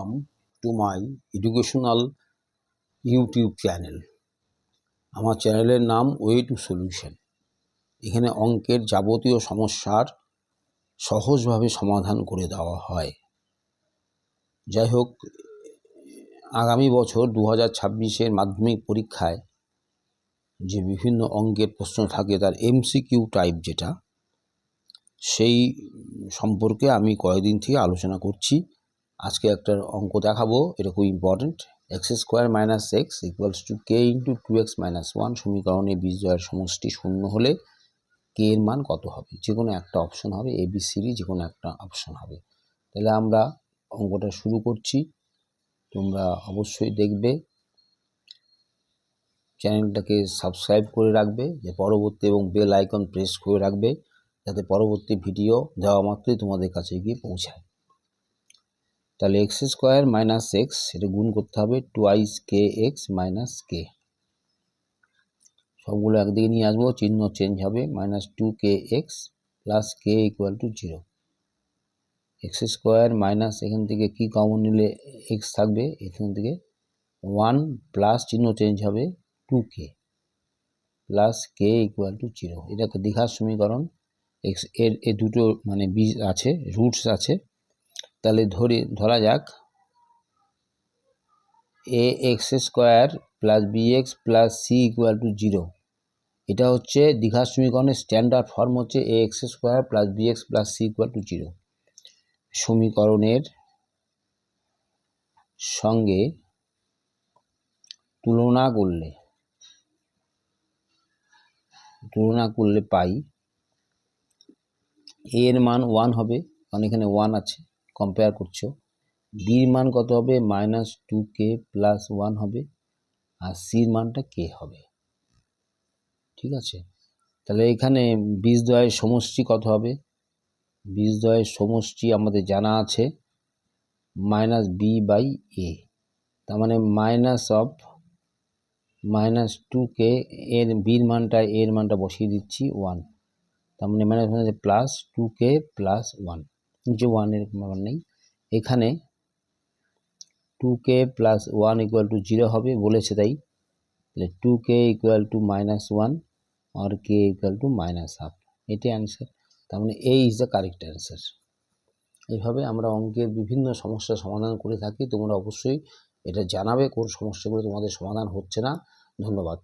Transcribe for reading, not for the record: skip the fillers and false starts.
Welcome to my educational YouTube channel. আমার চ্যানেলের নাম ওয়ে টু সলিউশন। এখানে অঙ্কের যাবতীয় সমস্যার সহজভাবে সমাধান করে দেওয়া হয়। যাই হোক, আগামী বছর 2026-এর মাধ্যমিক পরীক্ষায় যে বিভিন্ন অঙ্কের প্রশ্ন থাকে তার এমসিকিউ টাইপ যেটা, সেই সম্পর্কে আমি কয়েকদিন থেকে আলোচনা করছি। আজকে একটা অঙ্ক দেখাবো, এটা খুব important. x² - x = k × 2x - 1 সমীকরণে বীজদ্বয়ের সমষ্টি শূন্য হলে k এর মান কত হবে? যে কোনো একটা অপশন হবে, ABCD যে কোনো একটা অপশন হবে। তাহলে আমরা অঙ্কটা শুরু করছি। তোমরা অবশ্যই দেখবে, চ্যানেলটাকে সাবস্ক্রাইব করে রাখবে, যে পরবর্তী এবং বেল আইকন প্রেস করে রাখবে, যাতে পরবর্তী ভিডিও দেওয়া মাত্রই তোমাদের কাছে গিয়ে পৌঁছায়। তাহলে x² - x এটা গুণ করতে হবে 2 kx - k। সবগুলো একদিকে নিয়ে আসবো, চিহ্ন চেঞ্জ হবে, -2kx + k = 0। x² - এখান থেকে কি কমন নিলে x থাকবে, এখান থেকে 1 প্লাস চিহ্ন চেঞ্জ হবে 2k + k = 0। এটাকে দ্বিঘাত সমীকরণ। x এর দুটো মানে বীজ আছে, রুটস আছে। তাহলে ধরা যাক ax² + bx + c = 0। এটা হচ্ছে দ্বিঘাত সমীকরণের স্ট্যান্ডার্ড ফর্ম, হচ্ছে ax² + bx + c = 0। সমীকরণের সঙ্গে তুলনা করলে পাই a এর মান 1 হবে, কারণ এখানে 1 আছে, কম্পেয়ার করছো। b এর মান কত হবে? -2k + 1 হবে, আর c এর মানটা k হবে। ঠিক আছে, তাহলে এখানে বীজদ্বয়ের সমষ্টি কত হবে? বীজদ্বয়ের সমষ্টি আমাদের জানা আছে -b/a, তার মানে -2k এর বীর মানটা এর মানটা বসিয়ে দিচ্ছি 1, তার মানে +2k + 1, যে 1 এর মান নেই এখানে। 2k + 1 = 0 হবে বলেছে, তাই 2k = -1 আর k = -1/2। এটাই অ্যান্সার। তার মানে A is the correct answer. এইভাবে আমরা অঙ্কের বিভিন্ন সমস্যার সমাধান করে থাকি। তোমরা অবশ্যই এটা জানাবে কোন সমস্যাগুলো তোমাদের সমাধান হচ্ছে না। ধন্যবাদ।